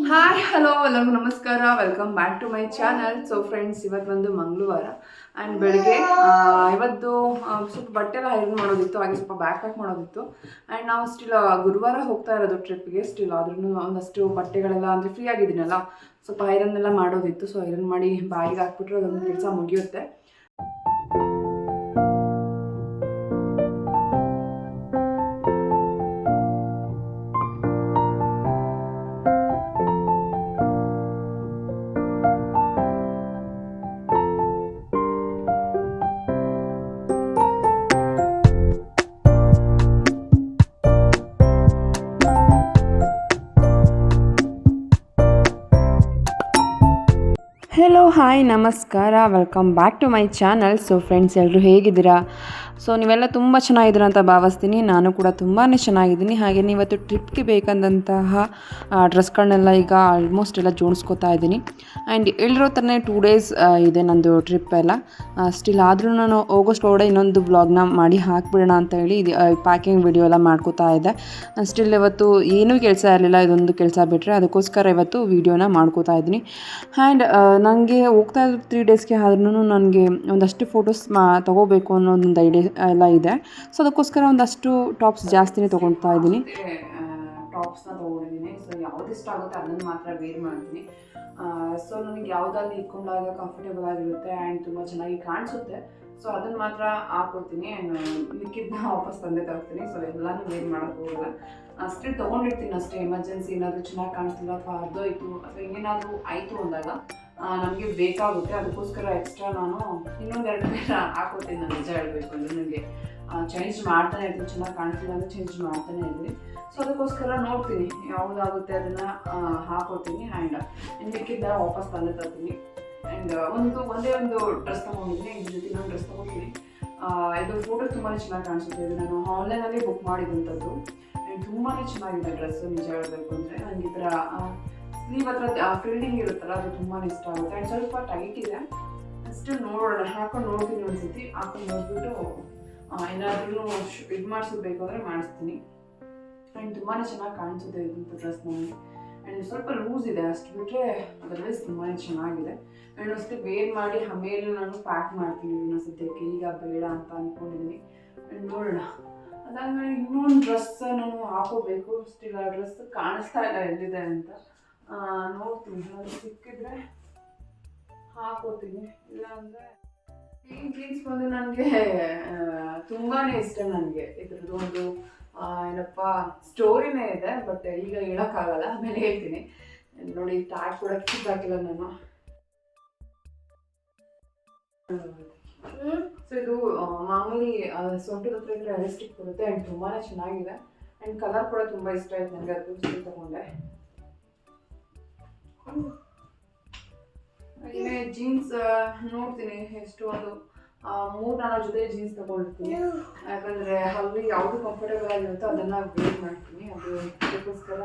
Hi hello ಎಲ್ಲರಿಗೂ ನಮಸ್ಕಾರ, welcome back to my channel. So friends, ಇವತ್ತು ಒಂದು ಮಂಗಳವಾರ ಆ್ಯಂಡ್ ಬೆಳಗ್ಗೆ ಇವತ್ತು ಸ್ವಲ್ಪ ಬಟ್ಟೆ ಎಲ್ಲ ಐರನ್ ಮಾಡೋದಿತ್ತು, ಹಾಗೆ ಸ್ವಲ್ಪ ಬ್ಯಾಕ್ ಪ್ಯಾಕ್ ಮಾಡೋದಿತ್ತು. ಆ್ಯಂಡ್ ನಾವು ಸ್ಟಿಲ್ ಗುರುವಾರ ಹೋಗ್ತಾ ಇರೋದು ಟ್ರಿಪ್ಗೆ. ಸ್ಟಿಲ್ ಆದ್ರೂ ಒಂದಷ್ಟು ಬಟ್ಟೆಗಳೆಲ್ಲ ಅಂದರೆ ಫ್ರೀ ಆಗಿದ್ದೀನಲ್ಲ, ಸ್ವಲ್ಪ ಐರನ್ ಎಲ್ಲ ಮಾಡೋದಿತ್ತು. ಸೊ ಐರನ್ ಮಾಡಿ ಬ್ಯಾಗಿಗೆ ಹಾಕ್ಬಿಟ್ರೆ ಅದೊಂದು ಕೆಲಸ ಮುಗಿಯುತ್ತೆ. ಹೆಲೋ ಹಾಯ್ ನಮಸ್ಕಾರ, welcome back to my channel. So friends, ಎಲ್ಲರೂ ಹೇಗಿದ್ದೀರಾ? ಸೊ ನೀವೆಲ್ಲ ತುಂಬ ಚೆನ್ನಾಗಿದ್ದೀರಾ ಅಂತ ಭಾವಿಸ್ತೀನಿ. ನಾನು ಕೂಡ ತುಂಬಾ ಚೆನ್ನಾಗಿದ್ದೀನಿ. ಹಾಗೆ ಇವತ್ತು ಟ್ರಿಪ್ಗೆ ಬೇಕಂದಂತಹ ಡ್ರೆಸ್ಗಳನ್ನೆಲ್ಲ ಈಗ ಆಲ್ಮೋಸ್ಟ್ ಎಲ್ಲ ಜೋಡಿಸ್ಕೊತಾ ಇದ್ದೀನಿ. ಆ್ಯಂಡ್ ಹೇಳಿರೋ ಥರನೇ 2 ಡೇಸ್ ಇದೆ ನಂದು ಟ್ರಿಪ್ ಎಲ್ಲ. ಸ್ಟಿಲ್ ಆದರೂ ನಾನು ಆಗಸ್ಟ್ ಒಳಗಡೆ ಇನ್ನೊಂದು ವ್ಲಾಗ್ನ ಮಾಡಿ ಹಾಕ್ಬಿಡೋಣ ಅಂತ ಹೇಳಿ ಪ್ಯಾಕಿಂಗ್ ವಿಡಿಯೋ ಎಲ್ಲ ಮಾಡ್ಕೋತಾ ಇದ್ದೆ. ಸ್ಟಿಲ್ ಇವತ್ತು ಏನೂ ಕೆಲಸ ಇರಲಿಲ್ಲ, ಇದೊಂದು ಕೆಲಸ ಬಿಟ್ಟರೆ, ಅದಕ್ಕೋಸ್ಕರ ಇವತ್ತು ವೀಡಿಯೋನ ಮಾಡ್ಕೋತಾ ಇದ್ದೀನಿ. ಆ್ಯಂಡ್ ನನಗೆ ಹೋಗ್ತಾ ಇದ್ದು 3 ಡೇಸ್ಗೆ ಆದ್ರೂ ನನಗೆ ಒಂದಷ್ಟು ಫೋಟೋಸ್ ತೊಗೋಬೇಕು ಅನ್ನೋ ಒಂದು ಐಡಿಯಾ ಎಲ್ಲ ಇದೆ. ಸೊ ಅದಕ್ಕೋಸ್ಕರ ಒಂದಷ್ಟು ಟಾಪ್ಸ್ ಜಾಸ್ತಿನೇ ತೊಗೊಳ್ತಾ ಇದ್ದೀನಿ. ಟಾಪ್ಸ್ನ ತೊಗೊಂಡಿದ್ದೀನಿ. ಸೊ ಯಾವ್ದು ಇಷ್ಟ ಆಗುತ್ತೆ ಅದನ್ನು ಮಾತ್ರ ವೇರ್ ಮಾಡ್ತೀನಿ. ಸೊ ನನಗೆ ಯಾವುದಾದ್ರು ಇಟ್ಕೊಂಡಾಗ ಕಂಫರ್ಟೇಬಲ್ ಆಗಿರುತ್ತೆ ಆ್ಯಂಡ್ ತುಂಬ ಚೆನ್ನಾಗಿ ಕಾಣಿಸುತ್ತೆ. ಸೊ ಅದನ್ನು ಮಾತ್ರ ಹಾಕ್ಕೊಡ್ತೀನಿ ಆ್ಯಂಡ್ ಮಿಕ್ಕಿದ್ದನ್ನ ವಾಪಸ್ ತಂದೆ ತರ್ತೀನಿ. ಸೊ ಎಲ್ಲನೂ ವೇರ್ ಮಾಡೋಕ್ಕೆ ಹೋಗಲ್ಲ. ಅಷ್ಟೇ ತೊಗೊಂಡಿರ್ತೀನಿ ಅಷ್ಟೇ. ಎಮರ್ಜೆನ್ಸಿ ಏನಾದರೂ ಚೆನ್ನಾಗಿ ಕಾಣಿಸ್ತಿಲ್ಲ ಅಥವಾ ಅರ್ಧೋಯ್ತು ಅಥವಾ ಇನ್ನೇನಾದರೂ ಆಯಿತು ಅಂದಾಗ ನಮಗೆ ಬೇಕಾಗುತ್ತೆ. ಅದಕ್ಕೋಸ್ಕರ ಎಕ್ಸ್ಟ್ರಾ ನಾನು ಇನ್ನೊಂದು 2 ಪೇರ ಹಾಕೋತೀನಿ. ನಾನು ನಿಜ ಹೇಳಬೇಕು ಅಂದರೆ ನನಗೆ ಚೇಂಜ್ ಮಾಡ್ತಾನೆ ಇರ್ತೀನಿ. ಚೆನ್ನಾಗಿ ಕಾಣಿಸ್ತಿಲ್ಲ ಅಂದರೆ ಚೇಂಜ್ ಮಾಡ್ತಾನೆ ಇರ್ತೀನಿ. ಸೊ ಅದಕ್ಕೋಸ್ಕರ ನೋಡ್ತೀನಿ ಯಾವುದಾಗುತ್ತೆ ಅದನ್ನು ಹಾಕೋತೀನಿ ಆ್ಯಂಡ್ ಮಿಕ್ಕಿದ್ದ ವಾಪಸ್ ತಂದೆ ತರ್ತೀನಿ. ಆ್ಯಂಡ್ ಒಂದೇ ಒಂದು ಡ್ರೆಸ್ ತೊಗೊಂಡಿದ್ದೀನಿ. ಇದ್ರ ಜೊತೆ ಇನ್ನೊಂದು ಡ್ರೆಸ್ ತೊಗೊಂಡಿದ್ದೀನಿ. ಇದು ಫೋಟೋ ತುಂಬಾ ಚೆನ್ನಾಗಿ ಕಾಣಿಸುತ್ತೆ. ಇದು ನಾನು ಆನ್ಲೈನಲ್ಲಿ ಬುಕ್ ಮಾಡಿದಂಥದ್ದು ಆ್ಯಂಡ್ ತುಂಬಾ ಚೆನ್ನಾಗಿದೆ ಡ್ರೆಸ್ಸು. ನಿಜ ಹೇಳಬೇಕು ಅಂದರೆ ನನಗೆ ಈ ಥರ ಸ್ಲೀವ್ ಹತ್ರ ಫಿಲ್ಡಿಂಗ್ ಇರುತ್ತಲ್ಲ, ಅದು ತುಂಬಾ ಇಷ್ಟ ಆಗುತ್ತೆ. ಆ್ಯಂಡ್ ಸ್ವಲ್ಪ ಟೈಟ್ ಇದೆ. ಅಷ್ಟು ನೋಡೋಣ, ಹಾಕೊಂಡು ನೋಡ್ತೀನಿ ಒಂದ್ಸತಿ. ಹಾಕೊಂಡು ನೋಡಿಬಿಟ್ಟು ಏನಾದ್ರೂ ಇದು ಮಾಡಿಸ್ಬೇಕು ಅಂದರೆ ಮಾಡಿಸ್ತೀನಿ. ಆ್ಯಂಡ್ ತುಂಬಾ ಚೆನ್ನಾಗಿ ಕಾಣಿಸುತ್ತೆ ಇದಂಥ ಡ್ರೆಸ್ ನನಗೆ. ಆ್ಯಂಡ್ ಸ್ವಲ್ಪ ಲೂಸ್ ಇದೆ, ಅಷ್ಟು ಬಿಟ್ಟರೆ ಅದರ್ವೈಸ್ ತುಂಬಾ ಚೆನ್ನಾಗಿದೆ. ಆ್ಯಂಡ್ ಅಷ್ಟೇ ವೇರ್ ಮಾಡಿ ಆಮೇಲೆ ನಾನು ಪ್ಯಾಕ್ ಮಾಡ್ತೀನಿ ಇದನ್ನು. ಸದ್ಯಕ್ಕೆ ಈಗ ಬೇಡ ಅಂತ ಅಂದ್ಕೊಂಡಿದ್ದೀನಿ. ಆ್ಯಂಡ್ ನೋಡೋಣ. ಅದಾದಮೇಲೆ ಇನ್ನೊಂದು ಡ್ರೆಸ್ ನಾನು ಹಾಕೋಬೇಕು. ಸ್ಟಿಲ್ ಆ ಡ್ರೆಸ್ ಕಾಣಿಸ್ತಾ ಇಲ್ಲ ಎಲ್ಲಿದೆ ಅಂತ. ನೋಡ್ತೀನಿ, ಅದು ಸಿಕ್ಕಿದ್ರೆ ಹಾಕೋತೀನಿ. ಇಲ್ಲ ಅಂದರೆ ಜೀನ್ಸ್ ಬಂದು ನನಗೆ ತುಂಬಾ ಇಷ್ಟ. ನನಗೆ ಇದ್ರದ್ದು ಒಂದು ಏನಪ್ಪ ಸ್ಟೋರಿನೇ ಇದೆ, ಬಟ್ ಈಗ ಹೇಳೋಕ್ಕಾಗಲ್ಲ, ಆಮೇಲೆ ಹೇಳ್ತೀನಿ. ನೋಡಿ, ಟ್ಯಾಗ್ ಕೂಡ ಕಿತ್ತಾಕಿಲ್ಲ ನಾನು. ಸೊ ಇದು ಮಾಮೂಲಿ ಸೊಂಟದ ಹತ್ರ ಇದ್ರೆ ಎಲಾಸ್ಟಿಕ್ ಬರುತ್ತೆ ಆ್ಯಂಡ್ ತುಂಬಾ ಚೆನ್ನಾಗಿದೆ. ಆ್ಯಂಡ್ ಕಲರ್ ಕೂಡ ತುಂಬ ಇಷ್ಟ ಆಯ್ತು ನನಗೆ, ಅದಕ್ಕೋಸ್ಕರ ತಗೊಂಡೆ. ಹಾಗೆಯೇ ಜೀನ್ಸ್ ನೋಡ್ತೀನಿ, ಎಷ್ಟು ಒಂದು 3-4 ಜೊತೆ ಜೀನ್ಸ್ ತಗೊಂಡಿರ್ತೀನಿ. ಯಾಕಂದರೆ ಅಲ್ಲಿ ಯಾವುದು ಕಂಫರ್ಟೇಬಲ್ ಆಗಿರುತ್ತೋ ಅದನ್ನು ವೇರ್ ಮಾಡ್ತೀನಿ. ಅದಕ್ಕೋಸ್ಕರ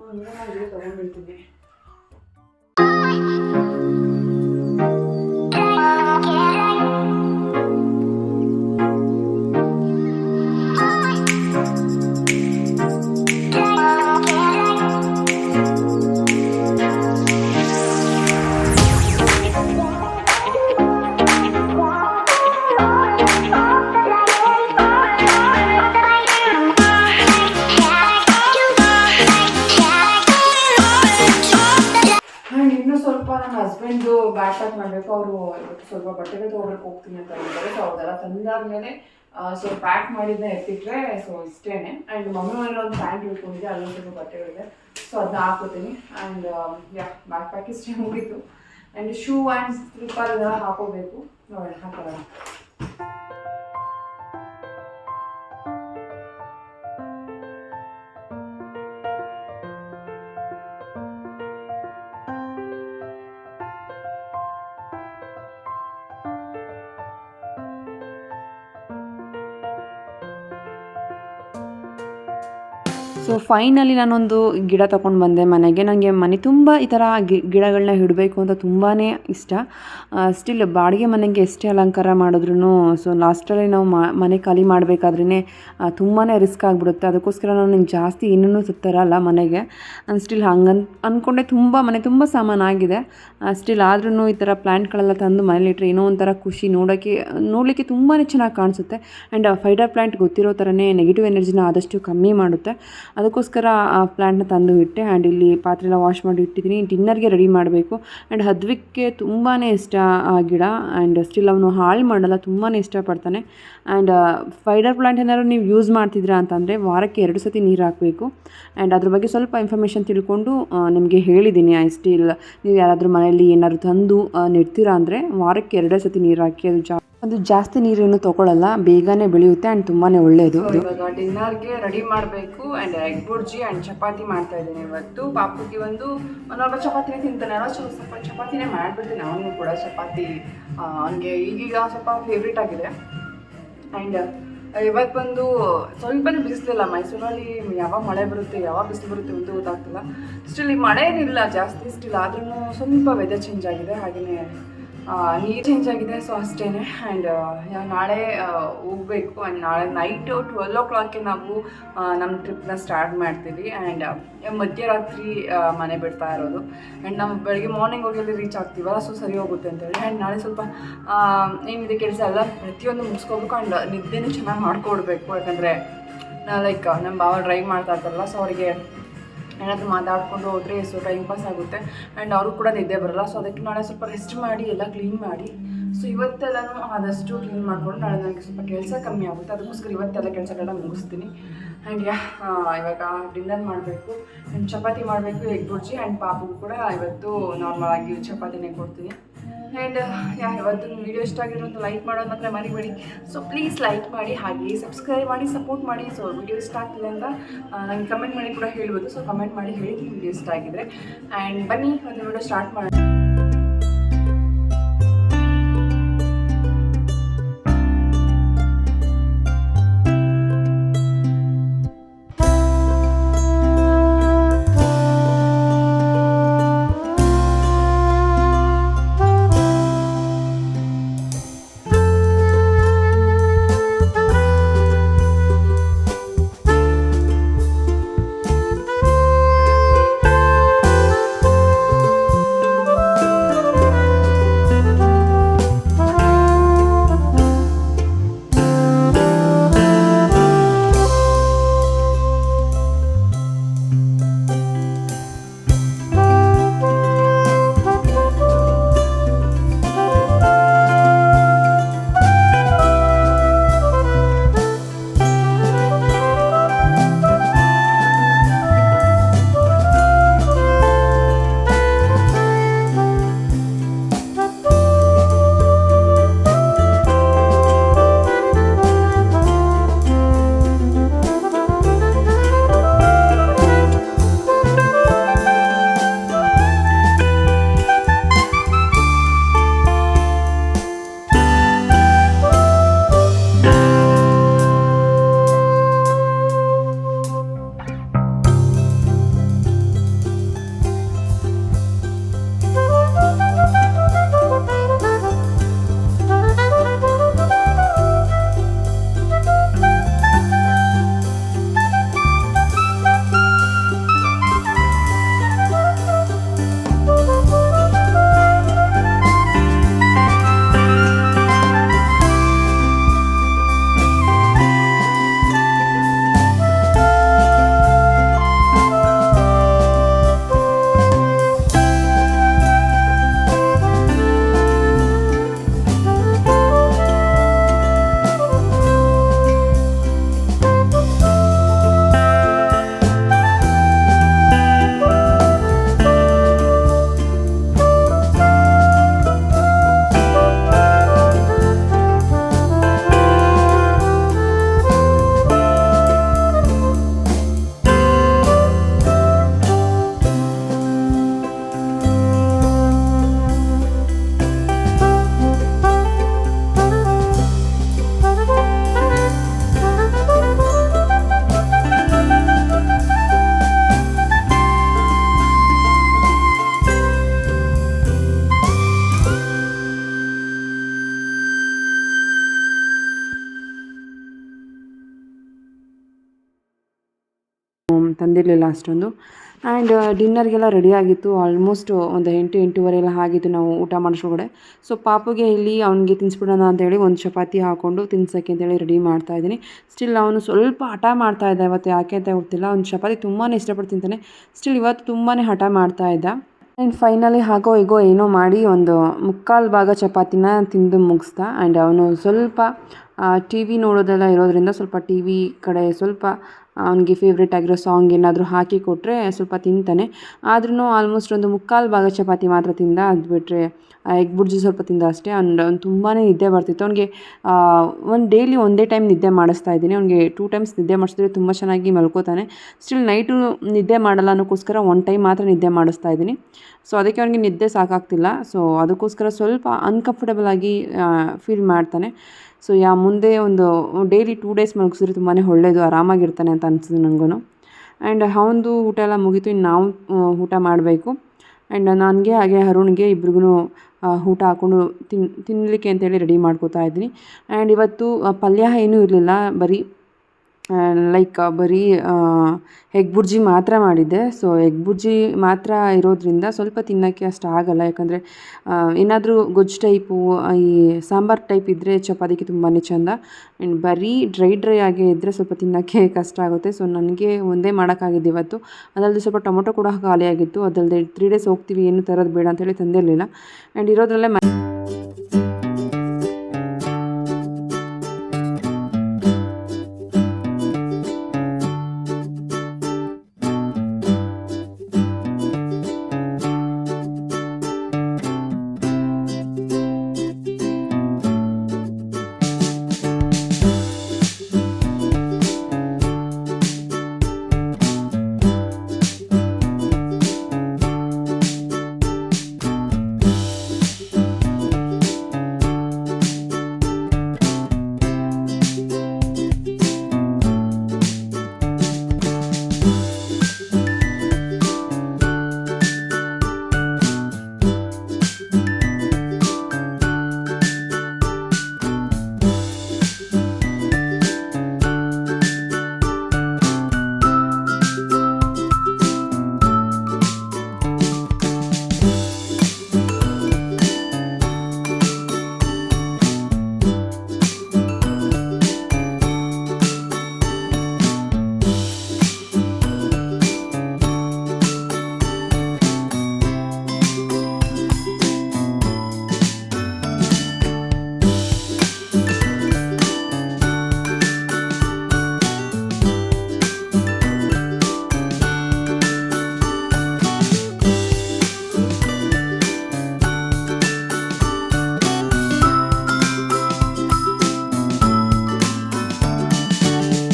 3-4 ಜೊತೆ ತಗೊಂಡಿರ್ತೀನಿ. ನನ್ನ ಹಸ್ಬೆಂಡು ಬ್ಯಾಗ್ ಪ್ಯಾಕ್ ಮಾಡಬೇಕು. ಅವರು ಇವತ್ತು ಸ್ವಲ್ಪ ಬಟ್ಟೆಗಳು ತೊಗೊಳಕ್ಕೆ ಹೋಗ್ತೀನಿ ಅಂತ ಹೇಳಿದ್ದಾರೆ. ಸೊ ಅವ್ರದೆಲ್ಲ ತಂದಾದ್ಮೇಲೆ ಸೊ ಪ್ಯಾಕ್ ಮಾಡಿದ್ದ ಎತ್ತಿಟ್ರೆ ಸೊ ಇಷ್ಟೇ. ಆ್ಯಂಡ್ ಮಮ್ಮಿ ಮನೇಲಿ ಒಂದು ಪ್ಯಾಂಟ್ ಇಟ್ಕೊಂಡಿದ್ದೆ, ಅಲ್ಲೊಂದು ಸ್ವಲ್ಪ ಬಟ್ಟೆಗಳಿದೆ. ಸೊ ಅದನ್ನ ಹಾಕೋತೀನಿ. ಆ್ಯಂಡ್ ಬ್ಯಾಗ್ ಪ್ಯಾಕ್ ಇಷ್ಟೇ ಮುಗೀತು. ಆ್ಯಂಡ್ ಶೂ ಆ್ಯಂಡ್ ಸ್ಲಿಪ್ಪರ್ ಇದೆಲ್ಲ ಹಾಕೋಬೇಕು. ನೋಡೋಣ, ಹಾಕೋಣ. ಸೊ ಸೊ ಫೈನಲಿ ನಾನೊಂದು ಗಿಡ ತೊಗೊಂಡು ಬಂದೆ ಮನೆಗೆ. ನನಗೆ ಮನೆ ತುಂಬ ಈ ಥರ ಗಿಡಗಳನ್ನ ಇಡಬೇಕು ಅಂತ ತುಂಬಾ ಇಷ್ಟ. ಸ್ಟಿಲ್ ಬಾಡಿಗೆ ಮನೆಗೆ ಎಷ್ಟೇ ಅಲಂಕಾರ ಮಾಡಿದ್ರೂ ಸೊ ಲಾಸ್ಟಲ್ಲಿ ನಾವು ಮನೆ ಖಾಲಿ ಮಾಡಬೇಕಾದ್ರೇ ತುಂಬಾ ರಿಸ್ಕ್ ಆಗಿಬಿಡುತ್ತೆ. ಅದಕ್ಕೋಸ್ಕರ ನಾನು ಜಾಸ್ತಿ ಏನೂ ತರಲ್ಲ ಮನೆಗೆ. ನಾನು ಸ್ಟಿಲ್ ಹಂಗೆ ಅಂದ್ಕೊಂಡೆ ಮನೆ ತುಂಬ ಸಾಮಾನಾಗಿದೆ. ಸ್ಟಿಲ್ ಆದ್ರೂ ಈ ಥರ ಪ್ಲ್ಯಾಂಟ್ಗಳೆಲ್ಲ ತಂದು ಮನೇಲಿಟ್ರೆ ಏನೋ ಒಂಥರ ಖುಷಿ, ನೋಡಲಿಕ್ಕೆ ತುಂಬಾ ಚೆನ್ನಾಗಿ ಕಾಣಿಸುತ್ತೆ. ಆ್ಯಂಡ್ ಫೈಡರ್ ಪ್ಲ್ಯಾಂಟ್ ಗೊತ್ತಿರೋ ಥರನೇ ನೆಗೆಟಿವ್ ಎನರ್ಜಿನ ಆದಷ್ಟು ಕಮ್ಮಿ ಮಾಡುತ್ತೆ. ಅದಕ್ಕೋಸ್ಕರ ಆ ಪ್ಲ್ಯಾಂಟ್ನ ತಂದು ಇಟ್ಟೆ. ಆ್ಯಂಡ್ ಇಲ್ಲಿ ಪಾತ್ರೆ ಎಲ್ಲ ವಾಶ್ ಮಾಡಿ ಇಟ್ಟಿದ್ದೀನಿ. ಡಿನ್ನರ್ಗೆ ರೆಡಿ ಮಾಡಬೇಕು. ಆ್ಯಂಡ್ ಹದ್ವಿಕ್ಗೆ ತುಂಬಾ ಇಷ್ಟ ಆ ಗಿಡ. ಆ್ಯಂಡ್ ಸ್ಟಿಲ್ ಅವನು ಹಾಳು ಮಾಡಲ್ಲ, ತುಂಬಾ ಇಷ್ಟಪಡ್ತಾನೆ. ಆ್ಯಂಡ್ ಫೈಡರ್ ಪ್ಲ್ಯಾಂಟ್ ಏನಾದ್ರು ನೀವು ಯೂಸ್ ಮಾಡ್ತಿದ್ದೀರಾ ಅಂತಂದರೆ ವಾರಕ್ಕೆ 2 ಸತಿ ನೀರು ಹಾಕಬೇಕು. ಆ್ಯಂಡ್ ಅದ್ರ ಬಗ್ಗೆ ಸ್ವಲ್ಪ ಇನ್ಫಾರ್ಮೇಷನ್ ತಿಳ್ಕೊಂಡು ನಿಮಗೆ ಹೇಳಿದ್ದೀನಿ. ಸ್ಟಿಲ್ ನೀವು ಯಾರಾದರೂ ಮನೆಯಲ್ಲಿ ಏನಾದ್ರು ತಂದು ನೆಡ್ತೀರಾ ಅಂದರೆ ವಾರಕ್ಕೆ 2 ಸತಿ ನೀರು ಹಾಕಿ. ಅದು ಜಾಸ್ತಿ ನೀರೇನು ತೊಗೊಳ್ಳಲ್ಲ, ಬೇಗನೆ ಬೆಳೆಯುತ್ತೆ ಆ್ಯಂಡ್ ತುಂಬಾ ಒಳ್ಳೆಯದು. ಇವಾಗ ಡಿನ್ನರ್ಗೆ ರೆಡಿ ಮಾಡಬೇಕು. And egg bhurji and chapati ಮಾಡ್ತಾ ಇದ್ದೀನಿ ಇವತ್ತು. ಪಾಪುಗೆ ಒಂದು ಸ್ವಲ್ಪ ಚಪಾತಿನೇ ತಿಂತಾನೆ ಅಲ್ಲ, ಸ್ವಲ್ಪ ಚಪಾತಿನೇ ಮಾಡಿಬಿಡ್ತೀನಿ. ಅವನು ಕೂಡ ಚಪಾತಿ ಅವನಿಗೆ ಈಗೀಗ ಸ್ವಲ್ಪ ಫೇವ್ರೇಟ್ ಆಗಿದೆ. ಆ್ಯಂಡ್ ಇವತ್ತು ಬಂದು ಸ್ವಲ್ಪನೇ ಬಿಸಿಲಿಲ್ಲ. ಮೈಸೂರಲ್ಲಿ ಯಾವಾಗ ಮಳೆ ಬರುತ್ತೆ ಯಾವಾಗ ಬಿಸಿಲು ಬರುತ್ತೆ ಒಂದು ಗೊತ್ತಾಗ್ತಿಲ್ಲ. ಸ್ಟಿಲ್ ಈ ಮಳೆ ಏನಿಲ್ಲ ಜಾಸ್ತಿ, ಸ್ಟಿಲ್ ಆದ್ರೂ ಸ್ವಲ್ಪ ವೆದರ್ ಚೇಂಜ್ ಆಗಿದೆ, ಹಾಗೆಯೇ ನೀರು ಚೇಂಜ್ ಆಗಿದೆ. ಸೊ ಅಷ್ಟೇ. ಆ್ಯಂಡ್ ನಾಳೆ ಹೋಗಬೇಕು. ಆ್ಯಂಡ್ ನಾಳೆ ನೈಟು 12 o'clockಗೆ ನಾವು ನಮ್ಮ ಟ್ರಿಪ್ನ ಸ್ಟಾರ್ಟ್ ಮಾಡ್ತೀವಿ. ಆ್ಯಂಡ್ ಮಧ್ಯರಾತ್ರಿ ಮನೆ ಬಿಡ್ತಾ ಇರೋದು. ಆ್ಯಂಡ್ ನಾವು ಬೆಳಗ್ಗೆ ಮಾರ್ನಿಂಗ್ ಹೋಗಿ ಅಲ್ಲಿ ರೀಚ್ ಆಗ್ತೀವಲ್ಲ, ಸೊ ಸರಿ ಹೋಗುತ್ತೆ ಅಂತೇಳಿ. ಆ್ಯಂಡ್ ನಾಳೆ ಸ್ವಲ್ಪ ಏನಿದೆ ಕೆಲಸ ಎಲ್ಲ ಪ್ರತಿಯೊಂದು ಮುಗಿಸ್ಕೋಬೇಕು. ಆ್ಯಂಡ್ ನಿದ್ದೆನೂ ಚೆನ್ನಾಗಿ ಮಾಡ್ಕೊಡ್ಬೇಕು. ಯಾಕಂದರೆ ಲೈಕ್ ನಮ್ಮ ಭಾವ ಡ್ರೈವ್ ಮಾಡ್ತಾ ಇರ್ತಾರಲ್ಲ, ಸೊ ಅವರಿಗೆ ಏನಾದರೂ ಮಾತಾಡ್ಕೊಂಡು ಹೋದರೆ ಸೊ ಟೈಮ್ ಪಾಸ್ ಆಗುತ್ತೆ. ಆ್ಯಂಡ್ ಅವರು ಕೂಡ ನಿದ್ದೆ ಬರೋಲ್ಲ. ಸೊ ಅದಕ್ಕೆ ನಾಳೆ ಸ್ವಲ್ಪ ರೆಸ್ಟ್ ಮಾಡಿ ಎಲ್ಲ ಕ್ಲೀನ್ ಮಾಡಿ, ಸೊ ಇವತ್ತೆಲ್ಲನೂ ಆದಷ್ಟು ಕ್ಲೀನ್ ಮಾಡಿಕೊಂಡು ನಾಳೆ ನನಗೆ ಸ್ವಲ್ಪ ಕೆಲಸ ಕಮ್ಮಿ ಆಗುತ್ತೆ. ಅದಕ್ಕೋಸ್ಕರ ಇವತ್ತೆಲ್ಲ ಕೆಲಸಗಳನ್ನ ಮುಗಿಸ್ತೀನಿ. ಆ್ಯಂಡ್ ಇವಾಗ ಡಿನ್ನರ್ ಮಾಡಬೇಕು. ಆ್ಯಂಡ್ ಚಪಾತಿ ಮಾಡಬೇಕು, ಎಗ್ ಬುರ್ಜಿ. ಆ್ಯಂಡ್ ಪಾಪುಗೂ ಕೂಡ ಇವತ್ತು ನಾರ್ಮಲ್ ಆಗಿ ಚಪಾತಿನೇ ಕೊಡ್ತೀನಿ. ಆ್ಯಂಡ್ ಇವತ್ತು ವೀಡಿಯೋ ಇಷ್ಟ ಆಗಿರೋ ಅಂತ ಲೈಕ್ ಮಾಡೋದು ಮಾತ್ರ ಮರಿಬೇಡಿ. ಸೊ ಪ್ಲೀಸ್ ಲೈಕ್ ಮಾಡಿ, ಹಾಗೆ ಸಬ್ಸ್ಕ್ರೈಬ್ ಮಾಡಿ, ಸಪೋರ್ಟ್ ಮಾಡಿ. ಸೊ ವೀಡಿಯೋ ಇಷ್ಟ ಆಗ್ತಿದೆ ಅಂತ ನನಗೆ ಕಮೆಂಟ್ ಮಾಡಿ ಕೂಡ ಹೇಳ್ಬೋದು. ಸೊ ಕಮೆಂಟ್ ಮಾಡಿ ಹೇಳಿ ವೀಡಿಯೋ ಇಷ್ಟ ಆಗಿದ್ರೆ. ಆ್ಯಂಡ್ ಬನ್ನಿ ಒಂದು ವೀಡಿಯೋ ಸ್ಟಾರ್ಟ್ ಮಾಡೋಣ. ತಂದಿರಲಿಲ್ಲ ಅಷ್ಟೊಂದು. ಆ್ಯಂಡ್ ಡಿನ್ನರ್ಗೆಲ್ಲ ರೆಡಿ ಆಗಿತ್ತು. ಆಲ್ಮೋಸ್ಟ್ ಒಂದು 8-8:30 ಎಲ್ಲ ಆಗಿತ್ತು ನಾವು ಊಟ ಮಾಡಿಸೋಗಡೆ. ಸೊ ಪಾಪುಗೆ ಇಲ್ಲಿ ಅವನಿಗೆ ತಿನ್ನಿಸ್ಬಿಡೋಣ ಅಂತೇಳಿ ಒಂದು ಚಪಾತಿ ಹಾಕ್ಕೊಂಡು ತಿನ್ಸೋಕ್ಕೆ ಅಂತೇಳಿ ರೆಡಿ ಮಾಡ್ತಾಯಿದ್ದೀನಿ. ಸ್ಟಿಲ್ ಅವನು ಸ್ವಲ್ಪ ಹಠ ಮಾಡ್ತಾಯಿದ್ದ ಇವತ್ತು, ಯಾಕೆ ಅಂತ ಗೊತ್ತಿಲ್ಲ. ಅವ್ನು ಚಪಾತಿ ತುಂಬಾ ಇಷ್ಟಪಟ್ಟು ತಿಂತಾನೆ. ಸ್ಟಿಲ್ ಇವತ್ತು ತುಂಬಾ ಹಠ ಮಾಡ್ತಾಯಿದ್ದ. ಆ್ಯಂಡ್ ಫೈನಲಿ ಹಾಗೋ ಹೀಗೋ ಏನೋ ಮಾಡಿ ಒಂದು 3/4 ಭಾಗ ಚಪಾತಿನ ತಿಂದು ಮುಗಿಸ್ದ. ಆ್ಯಂಡ್ ಅವನು ಸ್ವಲ್ಪ ಟಿ ವಿ ನೋಡೋದೆಲ್ಲ ಇರೋದ್ರಿಂದ ಸ್ವಲ್ಪ ಟಿ ವಿ ಕಡೆ ಸ್ವಲ್ಪ ಅವನಿಗೆ ಫೇವ್ರೇಟ್ ಆಗಿರೋ ಸಾಂಗ್ ಏನಾದರೂ ಹಾಕಿ ಕೊಟ್ಟರೆ ಸ್ವಲ್ಪ ತಿಂತಾನೆ. ಆದ್ರೂ ಆಲ್ಮೋಸ್ಟ್ ಒಂದು 3/4 ಭಾಗ ಚಪಾತಿ ಮಾತ್ರ ತಿಂದ. ಅದು ಬಿಟ್ಟರೆ ಎಗ್ ಬುರ್ಜಿ ಸ್ವಲ್ಪ ತಿಂದ ಅಷ್ಟೇ. ಅವ್ನು ತುಂಬಾ ನಿದ್ದೆ ಬರ್ತಿತ್ತು ಅವನಿಗೆ. ಡೈಲಿ ಒಂದೇ ಟೈಮ್ ನಿದ್ದೆ ಮಾಡಿಸ್ತಾ ಇದ್ದೀನಿ. ಅವನಿಗೆ 2 ಟೈಮ್ಸ್ ನಿದ್ದೆ ಮಾಡಿಸಿದ್ರೆ ತುಂಬ ಚೆನ್ನಾಗಿ ಮಲ್ಕೋತಾನೆ. ಸ್ಟಿಲ್ ನೈಟು ನಿದ್ದೆ ಮಾಡಲ್ಲ ಅನ್ನೋಕ್ಕೋಸ್ಕರ 1 ಟೈಮ್ ಮಾತ್ರ ನಿದ್ದೆ ಮಾಡಿಸ್ತಾ ಇದ್ದೀನಿ. ಸೊ ಅದಕ್ಕೆ ಅವನಿಗೆ ನಿದ್ದೆ ಸಾಕಾಗ್ತಿಲ್ಲ. ಸೊ ಅದಕ್ಕೋಸ್ಕರ ಸ್ವಲ್ಪ ಅನ್ಕಂಫರ್ಟಬಲ್ ಆಗಿ ಫೀಲ್ ಮಾಡ್ತಾನೆ. ಸೊ ಮುಂದೆ ಒಂದು ಡೈಲಿ 2 ಡೇಸ್ ಮಲಗಿಸಿದ್ರೆ ತುಂಬಾ ಒಳ್ಳೆಯದು, ಆರಾಮಾಗಿರ್ತಾನೆ ಅಂತ ಅನಿಸಿದೆ ನನಗೂ. ಆ್ಯಂಡ್ ಅವನದು ಊಟ ಎಲ್ಲ ಮುಗೀತು. ಇನ್ನು ನಾವು ಊಟ ಮಾಡಬೇಕು. ಆ್ಯಂಡ್ ನನಗೆ ಹಾಗೆ ಅರುಣ್ಗೆ ಇಬ್ರಿಗೂ ಊಟ ಹಾಕ್ಕೊಂಡು ತಿನ್ನಲಿಕ್ಕೆ ಅಂತೇಳಿ ರೆಡಿ ಮಾಡ್ಕೋತಾ ಇದ್ದೀನಿ. ಆ್ಯಂಡ್ ಇವತ್ತು ಪಲ್ಯ ಏನೂ ಇರಲಿಲ್ಲ, ಬರೀ ಎಗ್ ಬುರ್ಜಿ ಮಾತ್ರ ಮಾಡಿದ್ದೆ. ಸೊ ಎಗ್ ಬುರ್ಜಿ ಮಾತ್ರ ಇರೋದ್ರಿಂದ ಸ್ವಲ್ಪ ತಿನ್ನೋಕ್ಕೆ ಅಷ್ಟು ಆಗಲ್ಲ. ಯಾಕಂದರೆ ಏನಾದರೂ ಗೊಜ್ಜು ಟೈಪು ಈ ಸಾಂಬಾರು ಟೈಪ್ ಇದ್ದರೆ ಚಪಾತಿಗೆ ತುಂಬಾ ಚೆಂದ. ಆ್ಯಂಡ್ ಬರೀ ಡ್ರೈ ಆಗಿ ಇದ್ದರೆ ಸ್ವಲ್ಪ ತಿನ್ನೋಕ್ಕೆ ಕಷ್ಟ ಆಗುತ್ತೆ. ಸೊ ನನಗೆ ಒಂದೇ ಮಾಡೋಕ್ಕಾಗಿದ್ದು ಇವತ್ತು. ಅದಲ್ಲದೆ ಸ್ವಲ್ಪ ಟೊಮೊಟೊ ಕೂಡ ಖಾಲಿಯಾಗಿತ್ತು. ಅದಲ್ಲದೆ 3 ಡೇಸ್ ಹೋಗ್ತೀವಿ, ಏನು ತರೋದು ಬೇಡ ಅಂತೇಳಿ ತಂದಿರಲಿಲ್ಲ. ಆ್ಯಂಡ್ ಇರೋದ್ರಲ್ಲೇ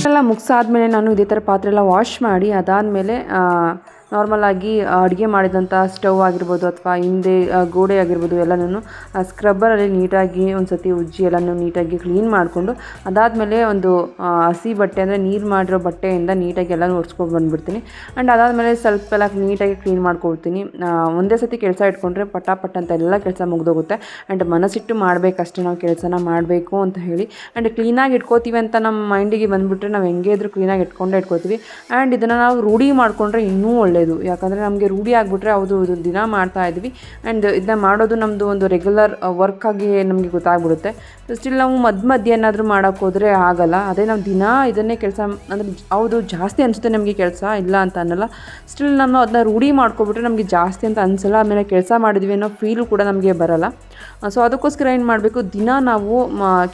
ಎಲ್ಲ ಮುಗಿಸಾದ್ಮೇಲೆ ನಾನು ಇದೇ ಥರ ಪಾತ್ರೆ ಎಲ್ಲ ವಾಶ್ ಮಾಡಿ ಅದಾದಮೇಲೆ ನಾರ್ಮಲಾಗಿ ಅಡುಗೆ ಮಾಡಿದಂಥ ಸ್ಟವ್ ಆಗಿರ್ಬೋದು ಅಥವಾ ಹಿಂದೆ ಗೋಡೆ ಆಗಿರ್ಬೋದು ಎಲ್ಲನೂ ಸ್ಕ್ರಬ್ಬರಲ್ಲಿ ನೀಟಾಗಿ ಒಂದು ಸತಿ ಉಜ್ಜಿ ಎಲ್ಲನೂ ನೀಟಾಗಿ ಕ್ಲೀನ್ ಮಾಡಿಕೊಂಡು ಅದಾದಮೇಲೆ ಒಂದು ಹಸಿ ಬಟ್ಟೆ ಅಂದರೆ ನೀರು ಮಾಡಿರೋ ಬಟ್ಟೆಯಿಂದ ನೀಟಾಗಿ ಎಲ್ಲನೂ ಒರೆಸ್ಕೊಂಡು ಬಂದುಬಿಡ್ತೀನಿ. ಆ್ಯಂಡ್ ಅದಾದಮೇಲೆ ಸ್ವಲ್ಪ ಎಲ್ಲ ನೀಟಾಗಿ ಕ್ಲೀನ್ ಮಾಡ್ಕೊಳ್ತೀನಿ. ಒಂದೇ ಸತಿ ಕೆಲಸ ಇಟ್ಕೊಂಡ್ರೆ ಪಟ್ ಅಂತ ಎಲ್ಲ ಕೆಲಸ ಮುಗಿದೋಗುತ್ತೆ. ಆ್ಯಂಡ್ ಮನಸ್ಸಿಟ್ಟು ಮಾಡಬೇಕಷ್ಟೇ ನಾವು ಕೆಲಸನ ಮಾಡಬೇಕು ಅಂತ ಹೇಳಿ. ಆ್ಯಂಡ್ ಕ್ಲೀನಾಗಿ ಇಟ್ಕೋತೀವಿ ಅಂತ ನಮ್ಮ ಮೈಂಡಿಗೆ ಬಂದುಬಿಟ್ರೆ ನಾವು ಹೆಂಗೆ ಇದ್ರೂ ಕ್ಲೀನಾಗಿ ಇಟ್ಕೋತೀವಿ. ಆ್ಯಂಡ್ ಇದನ್ನು ನಾವು ರೂಢಿ ಮಾಡಿಕೊಂಡ್ರೆ ಇನ್ನೂ ಒಳ್ಳೆಯದು. ಯಾಕಂದರೆ ನಮಗೆ ರೂಢಿ ಆಗಿಬಿಟ್ರೆ ಹೌದು ಇದು ದಿನ ಮಾಡ್ತಾ ಇದ್ವಿ ಆ್ಯಂಡ್ ಇದನ್ನ ಮಾಡೋದು ನಮ್ಮದು ಒಂದು ರೆಗ್ಯುಲರ್ ವರ್ಕಾಗಿ ನಮಗೆ ಗೊತ್ತಾಗ್ಬಿಡುತ್ತೆ. ಸ್ಟಿಲ್ ನಾವು ಮಧ್ಯೆ ಏನಾದರೂ ಮಾಡೋಕ್ಕೆ ಹೋದರೆ ಆಗಲ್ಲ. ಅದೇ ನಾವು ದಿನ ಇದನ್ನೇ ಕೆಲಸ ಅಂದರೆ ಹೌದು ಜಾಸ್ತಿ ಅನಿಸುತ್ತೆ ನಮಗೆ ಕೆಲಸ, ಇಲ್ಲ ಅಂತ ಅನ್ನಲ್ಲ. ಸ್ಟಿಲ್ ನಾನು ಅದನ್ನ ರೂಢಿ ಮಾಡ್ಕೊಬಿಟ್ರೆ ನಮಗೆ ಜಾಸ್ತಿ ಅಂತ ಅನಿಸಲ್ಲ. ಆಮೇಲೆ ಕೆಲಸ ಮಾಡಿದ್ವಿ ಅನ್ನೋ ಫೀಲು ಕೂಡ ನಮಗೆ ಬರಲ್ಲ. ಸೊ ಅದಕ್ಕೋಸ್ಕರ ಏನು ಮಾಡಬೇಕು, ದಿನ ನಾವು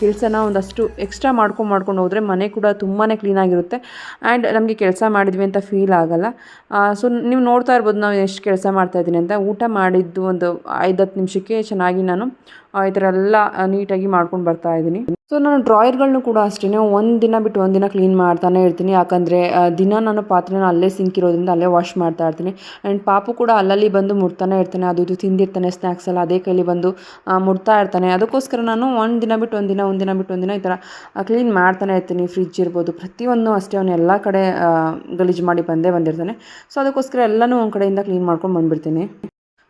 ಕೆಲಸನ ಒಂದಷ್ಟು ಎಕ್ಸ್ಟ್ರಾ ಮಾಡ್ಕೊಂಡು ಹೋದರೆ ಮನೆ ಕೂಡ ತುಂಬಾ ಕ್ಲೀನಾಗಿರುತ್ತೆ ಆ್ಯಂಡ್ ನಮಗೆ ಕೆಲಸ ಮಾಡಿದ್ವಿ ಅಂತ ಫೀಲ್ ಆಗಲ್ಲ. ಸೊ ನೀವು ನೋಡ್ತಾ ಇರ್ಬೋದು ನಾವು ಎಷ್ಟು ಕೆಲಸ ಮಾಡ್ತಾಯಿದ್ದೀನಿ ಅಂತ. ಊಟ ಮಾಡಿದ್ದು ಒಂದು 5-10 ನಿಮಿಷಕ್ಕೆ ಚೆನ್ನಾಗಿ ನಾನು ಈ ಥರ ಎಲ್ಲ ನೀಟಾಗಿ ಮಾಡ್ಕೊಂಡು ಬರ್ತಾಯಿದ್ದೀನಿ. ಸೊ ನಾನು ಡ್ರಾಯರ್ಗಳನ್ನೂ ಕೂಡ ಅಷ್ಟೇ ಒಂದು ದಿನ ಬಿಟ್ಟು ಒಂದು ದಿನ ಕ್ಲೀನ್ ಮಾಡ್ತಾನೆ ಇರ್ತೀನಿ. ಯಾಕಂದರೆ ದಿನ ನಾನು ಪಾತ್ರೆನ ಅಲ್ಲೇ ಸಿಂಕ್ ಇರೋದ್ರಿಂದ ಅಲ್ಲೇ ವಾಶ್ ಮಾಡ್ತಾ ಇರ್ತೀನಿ. ಆ್ಯಂಡ್ ಪಾಪು ಕೂಡ ಅಲ್ಲಲ್ಲಿ ಬಂದು ಮುಡ್ತಾನೆ ಇರ್ತಾನೆ, ಅದು ಇದು ತಿಂದಿರ್ತಾನೆ ಸ್ನ್ಯಾಕ್ಸ್ ಎಲ್ಲ ಅದೇ ಕೈಲಿ ಬಂದು ಮುಡ್ತಾ ಇರ್ತಾನೆ. ಅದಕ್ಕೋಸ್ಕರ ನಾನು ಒಂದು ದಿನ ಬಿಟ್ಟು ಒಂದು ದಿನ ಈ ಥರ ಕ್ಲೀನ್ ಮಾಡ್ತಾನೆ ಇರ್ತೀನಿ. ಫ್ರಿಜ್ ಇರ್ಬೋದು ಪ್ರತಿಯೊಂದು ಅಷ್ಟೇ, ಅವನು ಎಲ್ಲ ಕಡೆ ಗಲೀಜು ಮಾಡಿ ಬಂದಿರ್ತಾನೆ. ಸೊ ಅದಕ್ಕೋಸ್ಕರ ಎಲ್ಲನೂ ಒಂದು ಕಡೆಯಿಂದ ಕ್ಲೀನ್ ಮಾಡ್ಕೊಂಡು ಬಂದುಬಿಡ್ತೀನಿ.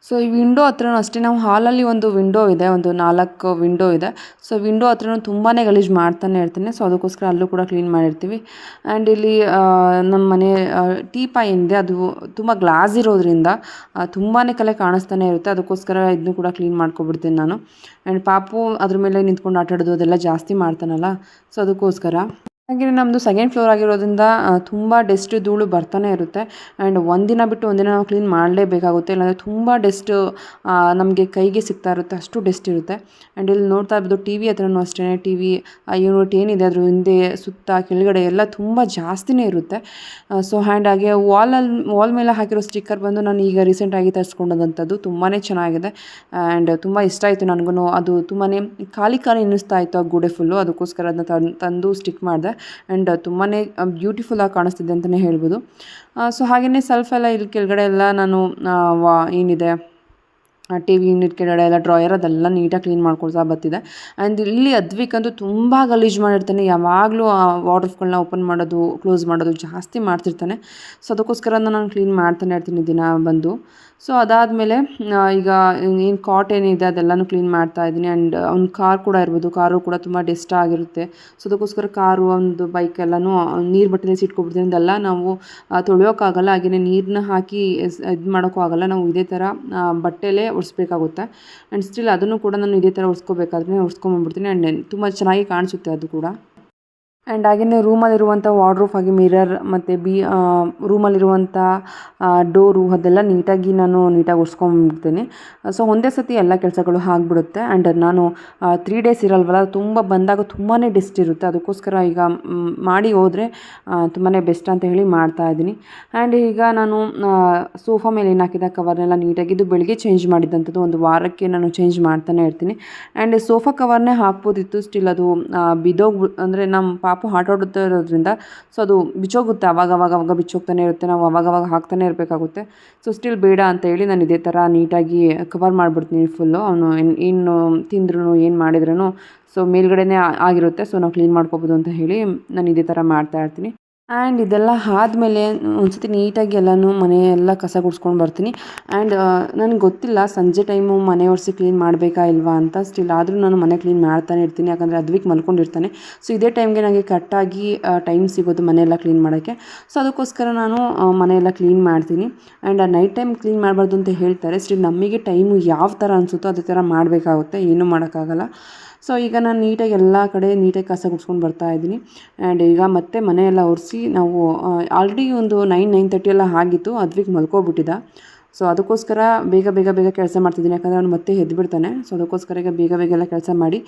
ಸೊ ಈ ವಿಂಡೋ ಹತ್ರನೂ ಅಷ್ಟೇ, ನಾವು ಹಾಲಲ್ಲಿ ಒಂದು ವಿಂಡೋ ಇದೆ, ಒಂದು 4 ವಿಂಡೋ ಇದೆ. ಸೊ ವಿಂಡೋ ಹತ್ರನೂ ತುಂಬಾ ಗಲೀಜು ಮಾಡ್ತಾನೆ ಇರ್ತೀನಿ. ಸೊ ಅದಕ್ಕೋಸ್ಕರ ಅಲ್ಲೂ ಕೂಡ ಕ್ಲೀನ್ ಮಾಡಿರ್ತೀವಿ. ಆ್ಯಂಡ್ ಇಲ್ಲಿ ನಮ್ಮ ಮನೆ ಟೀಪಾಯ್ ಏನಿದೆ ಅದು ತುಂಬ ಗ್ಲಾಸ್ ಇರೋದ್ರಿಂದ ತುಂಬಾ ಕಲೆ ಕಾಣಿಸ್ತಾನೆ ಇರುತ್ತೆ. ಅದಕ್ಕೋಸ್ಕರ ಇದನ್ನು ಕೂಡ ಕ್ಲೀನ್ ಮಾಡ್ಕೊಬಿಡ್ತೀನಿ ನಾನು. ಆ್ಯಂಡ್ ಪಾಪು ಅದ್ರ ಮೇಲೆ ನಿಂತ್ಕೊಂಡು ಆಟಾಡೋದು ಅದೆಲ್ಲ ಜಾಸ್ತಿ ಮಾಡ್ತಾನಲ್ಲ, ಸೊ ಅದಕ್ಕೋಸ್ಕರ. ಹಾಗೆಯೇ ನಮ್ಮದು ಸೆಕೆಂಡ್ ಫ್ಲೋರ್ ಆಗಿರೋದ್ರಿಂದ ತುಂಬ ಡಸ್ಟ್ ಧೂಳು ಬರ್ತಾನೆ ಇರುತ್ತೆ. ಆ್ಯಂಡ್ ಒಂದಿನ ಬಿಟ್ಟು ಒಂದಿನ ನಾವು ಕ್ಲೀನ್ ಮಾಡಲೇಬೇಕಾಗುತ್ತೆ, ಇಲ್ಲಾಂದರೆ ತುಂಬ ಡಸ್ಟ್ ನಮಗೆ ಕೈಗೆ ಸಿಗ್ತಾ ಇರುತ್ತೆ, ಅಷ್ಟು ಡಸ್ಟ್ ಇರುತ್ತೆ. ಆ್ಯಂಡ್ ಇಲ್ಲಿ ನೋಡ್ತಾ ಇರ್ಬೋದು ಟಿ ವಿ ಹತ್ರನೂ ಅಷ್ಟೇ, ಟಿ ವಿ ಯೂನಿಟ್ ಏನಿದೆ ಅದ್ರ ಹಿಂದೆ ಸುತ್ತ ಕೆಳಗಡೆ ಎಲ್ಲ ತುಂಬ ಜಾಸ್ತಿನೇ ಇರುತ್ತೆ. ಸೊ ಆ್ಯಂಡ್ ಹಾಗೆ ವಾಲ್ ಮೇಲೆ ಹಾಕಿರೋ ಸ್ಟಿಕ್ಕರ್ ಬಂದು ನಾನು ಈಗ ರೀಸೆಂಟಾಗಿ ತರಿಸ್ಕೊಂಡಂಥದ್ದು, ತುಂಬಾ ಚೆನ್ನಾಗಿದೆ. ಆ್ಯಂಡ್ ತುಂಬ ಇಷ್ಟ ಆಯಿತು ನನಗೂ. ಅದು ತುಂಬಾ ಖಾಲಿ ಖಾಲಿ ಅನ್ನಿಸ್ತಾ ಇತ್ತು ಆ ಗೋಡೆ ಫುಲ್ಲು, ಅದಕ್ಕೋಸ್ಕರ ಅದನ್ನ ತಂದು ಸ್ಟಿಕ್ ಮಾಡಿದೆ. ಆ್ಯಂಡ್ ತುಂಬಾ ಬ್ಯೂಟಿಫುಲ್ಲಾಗಿ ಕಾಣಿಸ್ತಿದೆ ಅಂತಲೇ ಹೇಳ್ಬೋದು. ಸೊ ಹಾಗೆಯೇ ಸೆಲ್ಫ್ ಎಲ್ಲ ಇಲ್ಲಿ ಕೆಳಗಡೆ ಎಲ್ಲ ನಾನು ಏನಿದೆ ಟಿ ವಿ ಯೂನಿಟ್ ಕೆಳಗಡೆ ಎಲ್ಲ ಡ್ರಾಯರ್ ಅದೆಲ್ಲ ನೀಟಾಗಿ ಕ್ಲೀನ್ ಮಾಡ್ಕೊಳ್ತಾ ಬರ್ತಿದೆ. ಆ್ಯಂಡ್ ಇಲ್ಲಿ ಅದ್ವಿಕಂತೂ ತುಂಬ ಗಲೀಜು ಮಾಡಿರ್ತಾನೆ, ಯಾವಾಗಲೂ ಆ ವಾರ್ಡ್ರೋಬ್ಗಳನ್ನ ಓಪನ್ ಮಾಡೋದು ಕ್ಲೋಸ್ ಮಾಡೋದು ಜಾಸ್ತಿ ಮಾಡ್ತಿರ್ತಾನೆ. ಸೊ ಅದಕ್ಕೋಸ್ಕರ ನಾನು ಕ್ಲೀನ್ ಮಾಡ್ತಾನೆ ಇರ್ತೀನಿ ದಿನ ಬಂದು. ಸೊ ಅದಾದಮೇಲೆ ಈಗ ಏನು ಕಾಟ್ ಏನಿದೆ ಅದೆಲ್ಲನೂ ಕ್ಲೀನ್ ಮಾಡ್ತಾ ಇದ್ದೀನಿ. ಆ್ಯಂಡ್ ಅವ್ನ ಕಾರ್ ಕೂಡ ಇರ್ಬೋದು, ಕಾರು ಕೂಡ ತುಂಬ ಡಸ್ಟ್ ಆಗಿರುತ್ತೆ. ಸೊ ಅದಕ್ಕೋಸ್ಕರ ಕಾರು ಒಂದು ಬೈಕ್ ಎಲ್ಲನೂ ನೀರು ಬಟ್ಟೆಲಿ ಇಟ್ಕೊಬಿಡ್ತೀನಿ. ಅದೆಲ್ಲ ನಾವು ತೊಳೆಯೋಕ್ಕಾಗಲ್ಲ, ಹಾಗೆಯೇ ನೀರನ್ನ ಹಾಕಿ ಇದು ಮಾಡೋಕ್ಕೂ ಆಗಲ್ಲ. ನಾವು ಇದೇ ಥರ ಬಟ್ಟೆಲೇ ಒರೆಸ್ಬೇಕಾಗುತ್ತೆ. ಆ್ಯಂಡ್ ಸ್ಟಿಲ್ ಅದನ್ನು ಕೂಡ ನಾನು ಇದೇ ಥರ ಒರೆಸ್ಕೋಬೇಕಾದ್ರೆ ಒರೆಸ್ಕೊಂಬಂದ್ಬಿಡ್ತೀನಿ. ಆ್ಯಂಡ್ ತುಂಬ ಚೆನ್ನಾಗಿ ಕಾಣಿಸುತ್ತೆ ಅದು ಕೂಡ. ಆ್ಯಂಡ್ ಹಾಗೆಯೇ ರೂಮಲ್ಲಿರುವಂಥ ವಾರ್ಡ್ರೋಬ್ ಹಾಗೆ ಮಿರರ್ ಮತ್ತು ರೂಮಲ್ಲಿರುವಂಥ ಡೋರು ಅದೆಲ್ಲ ನೀಟಾಗಿ ಒರೆಸ್ಕೊಂಡ್ಬಿಡ್ತೀನಿ. ಸೊ ಒಂದೇ ಸತಿ ಎಲ್ಲ ಕೆಲಸಗಳು ಆಗಿಬಿಡುತ್ತೆ. ಆ್ಯಂಡ್ ನಾನು 3 ಡೇಸ್ ಇರಲ್ವಲ್ಲ, ತುಂಬ ಬಂದಾಗ ತುಂಬಾ ಡಸ್ಟ್ ಇರುತ್ತೆ. ಅದಕ್ಕೋಸ್ಕರ ಈಗ ಮಾಡಿ ಹೋದರೆ ತುಂಬಾ ಬೆಸ್ಟ್ ಅಂತ ಹೇಳಿ ಮಾಡ್ತಾಯಿದ್ದೀನಿ. ಆ್ಯಂಡ್ ಈಗ ನಾನು ಸೋಫಾ ಮೇಲೆ ಏನು ಹಾಕಿದ ಕವರ್ನೆಲ್ಲ ನೀಟಾಗಿ, ಇದು ಬೆಳಿಗ್ಗೆ ಚೇಂಜ್ ಮಾಡಿದ್ದಂಥದ್ದು, ಒಂದು ವಾರಕ್ಕೆ ನಾನು ಚೇಂಜ್ ಮಾಡ್ತಾನೆ ಇರ್ತೀನಿ. ಆ್ಯಂಡ್ ಸೋಫಾ ಕವರ್ನೇ ಹಾಕ್ಬೋದಿತ್ತು, ಸ್ಟಿಲ್ ಅದು ಅಂದರೆ ನಮ್ಮ ಪಾಪು ಆಟಾಡ್ತಾ ಇರೋದ್ರಿಂದ ಸೊ ಅದು ಬಿಚ್ಚೋಗುತ್ತೆ, ಅವಾಗ ಬಿಚ್ಚೋಗ್ತಾನೆ ಇರುತ್ತೆ, ನಾವು ಅವಾಗವಾಗ ಹಾಕ್ತಾನೆ ಇರಬೇಕಾಗುತ್ತೆ. ಸೊ ಸ್ಟಿಲ್ ಬೇಡ ಅಂತ ಹೇಳಿ ನಾನು ಇದೇ ಥರ ನೀಟಾಗಿ ಕವರ್ ಮಾಡಿಬಿಡ್ತೀನಿ ಫುಲ್ಲು. ಅವನು ಏನು ತಿಂದ್ರೂ ಏನು ಮಾಡಿದ್ರೂ ಸೊ ಮೇಲ್ಗಡೆನೇ ಆಗಿರುತ್ತೆ. ಸೊ ನಾವು ಕ್ಲೀನ್ ಮಾಡ್ಕೋಬೋದು ಅಂತ ಹೇಳಿ ನಾನು ಇದೇ ಥರ ಮಾಡ್ತಾಯಿರ್ತೀನಿ. ಆ್ಯಂಡ್ ಇದೆಲ್ಲ ಆದಮೇಲೆ ಒಂದ್ಸತಿ ನೀಟಾಗಿ ಎಲ್ಲನೂ ಮನೆಯೆಲ್ಲ ಕಸ ಗುಡಿಸ್ಕೊಂಡು ಬರ್ತೀನಿ. ಆ್ಯಂಡ್ ನನಗೆ ಗೊತ್ತಿಲ್ಲ ಸಂಜೆ ಟೈಮು ಮನೆ ಒರೆಸಿ ಕ್ಲೀನ್ ಮಾಡಬೇಕಾ ಇಲ್ವಾ ಅಂತ. ಸ್ಟಿಲ್ ಆದರೂ ನಾನು ಮನೆ ಕ್ಲೀನ್ ಮಾಡ್ತಾನೆ ಇರ್ತೀನಿ, ಯಾಕಂದರೆ ಅದ್ವಿಕ್ ಮಲ್ಕೊಂಡಿರ್ತಾನೆ. ಸೊ ಇದೇ ಟೈಮ್ಗೆ ನನಗೆ ಕರೆಕ್ಟಾಗಿ ಟೈಮ್ ಸಿಗೋದು ಮನೆಯೆಲ್ಲ ಕ್ಲೀನ್ ಮಾಡೋಕ್ಕೆ. ಸೊ ಅದಕ್ಕೋಸ್ಕರ ನಾನು ಮನೆಯೆಲ್ಲ ಕ್ಲೀನ್ ಮಾಡ್ತೀನಿ. ಆ್ಯಂಡ್ ನೈಟ್ ಟೈಮ್ ಕ್ಲೀನ್ ಮಾಡಬಾರ್ದು ಅಂತ ಹೇಳ್ತಾರೆ. ಸ್ಟಿಲ್ ನಮಗೆ ಟೈಮು ಯಾವ ಥರ ಅನಿಸುತ್ತೋ ಅದೇ ಥರ ಮಾಡಬೇಕಾಗುತ್ತೆ, ಏನೂ ಮಾಡೋಕ್ಕಾಗಲ್ಲ. ಸೊ ಈಗ ನಾನು ನೀಟಾಗಿ ಎಲ್ಲ ಕಡೆ ನೀಟಾಗಿ ಕಸ ಗುಡಿಸ್ಕೊಂಡು ಬರ್ತಾಯಿದ್ದೀನಿ. ಆ್ಯಂಡ್ ಈಗ ಮತ್ತೆ ಮನೆಯೆಲ್ಲ ಒರೆಸಿ ನಾವು ಆಲ್ರೆಡಿ ಒಂದು 9:30 ಎಲ್ಲ ಆಗಿತ್ತು, ಅದ್ವಿಕ್ ಮಲ್ಕೊಬಿಟ್ಟಿದ್ದ. ಸೊ ಅದಕ್ಕೋಸ್ಕರ ಬೇಗ ಕೆಲಸ ಮಾಡ್ತಿದ್ದೀನಿ, ಯಾಕಂದರೆ ಅವನು ಮತ್ತೆ ಎದ್ದುಬಿಡ್ತಾನೆ. ಸೊ ಅದಕ್ಕೋಸ್ಕರ ಈಗ ಬೇಗ ಎಲ್ಲ ಕೆಲಸ ಮಾಡಿ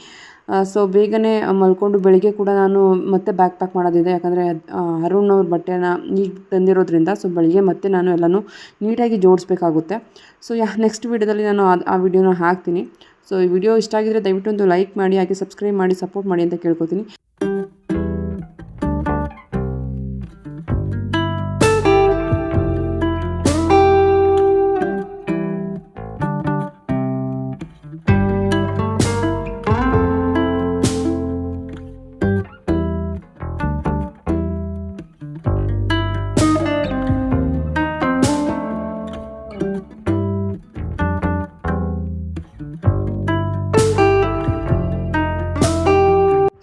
ಸೊ ಬೇಗನೆ ಮಲ್ಕೊಂಡು ಬೆಳಿಗ್ಗೆ ಕೂಡ ನಾನು ಮತ್ತೆ ಬ್ಯಾಗ್ ಪ್ಯಾಕ್ ಮಾಡೋದಿದೆ, ಯಾಕಂದರೆ ಅರುಣ್ ಅವ್ರ ಬಟ್ಟೆನ ಈಗ ತಂದಿರೋದ್ರಿಂದ. ಸೊ ಬೆಳಿಗ್ಗೆ ಮತ್ತೆ ನಾನು ಎಲ್ಲನೂ ನೀಟಾಗಿ ಜೋಡಿಸ್ಬೇಕಾಗುತ್ತೆ. ಸೊ ನೆಕ್ಸ್ಟ್ ವೀಡಿಯೋದಲ್ಲಿ ನಾನು ಆ ವಿಡಿಯೋನ ಹಾಕ್ತೀನಿ. ಸೊ ಈ ವಿಡಿಯೋ ಇಷ್ಟ ಆಗಿದ್ರೆ ದಯವಿಟ್ಟು ಒಂದು ಲೈಕ್ ಮಾಡಿ, ಹಾಗೆ ಸಬ್ಸ್ಕ್ರೈಬ್ ಮಾಡಿ ಸಪೋರ್ಟ್ ಮಾಡಿ ಅಂತ ಕೇಳ್ಕೊತೀನಿ.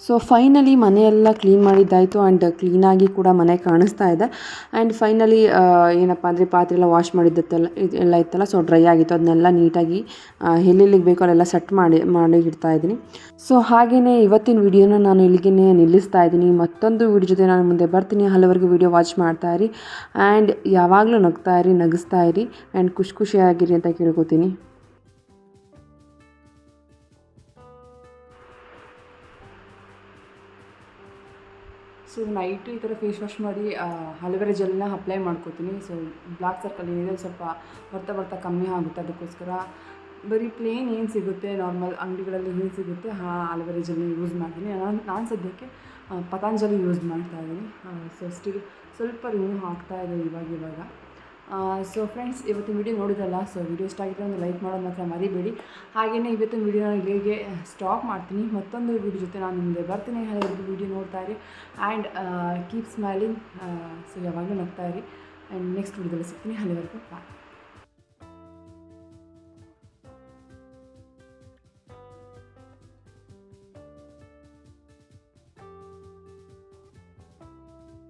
ಸೊ ಫೈನಲಿ ಮನೆಯೆಲ್ಲ ಕ್ಲೀನ್ ಮಾಡಿದ್ದಾಯಿತು. ಆ್ಯಂಡ್ ಕ್ಲೀನಾಗಿ ಕೂಡ ಮನೆ ಕಾಣಿಸ್ತಾ ಇದೆ. ಆ್ಯಂಡ್ ಫೈನಲಿ ಏನಪ್ಪ ಅಂದರೆ ಪಾತ್ರೆ ಎಲ್ಲ ವಾಶ್ ಮಾಡಿದ್ದೆಲ್ಲ ಎಲ್ಲ ಇತ್ತಲ್ಲ, ಸೊ ಡ್ರೈ ಆಗಿತ್ತು. ಅದನ್ನೆಲ್ಲ ನೀಟಾಗಿ ಎಲ್ಲೆಲ್ಲಿಗೆ ಬೇಕೋ ಅಲ್ಲೆಲ್ಲ ಸೆಟ್ ಮಾಡಿ ಇಡ್ತಾ ಇದ್ದೀನಿ. ಸೊ ಹಾಗೆಯೇ ಇವತ್ತಿನ ವಿಡಿಯೋನ ನಾನು ಇಲ್ಲಿಗೆ ನಿಲ್ಲಿಸ್ತಾ ಇದ್ದೀನಿ. ಮತ್ತೊಂದು ವಿಡಿಯೋ ಜೊತೆ ನಾನು ಮುಂದೆ ಬರ್ತೀನಿ. ಅಲ್ಲಿವರೆಗೂ ವಿಡಿಯೋ ವಾಚ್ ಮಾಡ್ತಾಯಿರಿ. ಆ್ಯಂಡ್ ಯಾವಾಗಲೂ ನಗಿಸ್ತಾ ಇರಿ ಆ್ಯಂಡ್ ಖುಷಿಯಾಗಿರಿ ಅಂತ ಕೇಳ್ಕೊತೀನಿ. ಸೊ ನೈಟು ಈ ಥರ ಫೇಸ್ ವಾಶ್ ಮಾಡಿ ಅಲೋವೆರಾ ಜೆಲ್ನ ಅಪ್ಲೈ ಮಾಡ್ಕೋತೀನಿ. ಸೊ ಬ್ಲ್ಯಾಕ್ ಸರ್ಕಲ್ ಏನಿದೆ ಸ್ವಲ್ಪ ಬರ್ತಾ ಕಮ್ಮಿ ಆಗುತ್ತೆ. ಅದಕ್ಕೋಸ್ಕರ ಬರೀ ಪ್ಲೇನ್ ಏನು ಸಿಗುತ್ತೆ ನಾರ್ಮಲ್ ಅಂಗಡಿಗಳಲ್ಲಿ ಏನು ಸಿಗುತ್ತೆ ಆ ಅಲೋವೆರಾ ಜೆಲ್ನ ಯೂಸ್ ಮಾಡ್ತೀನಿ. ನಾನು ಸದ್ಯಕ್ಕೆ ಪತಾಂಜಲಿ ಯೂಸ್ ಮಾಡ್ತಾಯಿದ್ದೀನಿ. ಸೊ ಸ್ಟಿಲ್ ಸ್ವಲ್ಪ ರಿಮೂವ್ ಆಗ್ತಾಯಿದೆ ಇವಾಗ. ಸೊ ಫ್ರೆಂಡ್ಸ್, ಇವತ್ತಿನ ವಿಡಿಯೋ ನೋಡಿದ್ರಲ್ಲ. ಸೊ ವಿಡಿಯೋ ಇಷ್ಟ ಆಗಿದ್ರೆ ಒಂದು ಲೈಕ್ ಮಾಡೋದು ಮಾತ್ರ ಮರಿಬೇಡಿ. ಹಾಗೆಯೇ ಇವತ್ತಿನ ವಿಡಿಯೋನ ಇಲ್ಲಿಗೆ ಸ್ಟಾಪ್ ಮಾಡ್ತೀನಿ. ಮತ್ತೊಂದು ವಿಡಿಯೋ ಜೊತೆ ನಾನು ಮುಂದೆ ಬರ್ತೀನಿ. ಹಾಗಾಗಿ ವಿಡಿಯೋ ನೋಡ್ತಾ ಇರಿ ಆ್ಯಂಡ್ ಕೀಪ್ ಸ್ಮೈಲಿಂಗ್. ಸೊ ಯಾವಾಗಲೂ ನಗ್ತಾ ಇರಿ. ಆ್ಯಂಡ್ ನೆಕ್ಸ್ಟ್ ವಿಡಿಯೋದಲ್ಲಿ ಸಿಗ್ತೀನಿ. ಅಲ್ಲಿವರೆಗೂ ಬಾಯ್.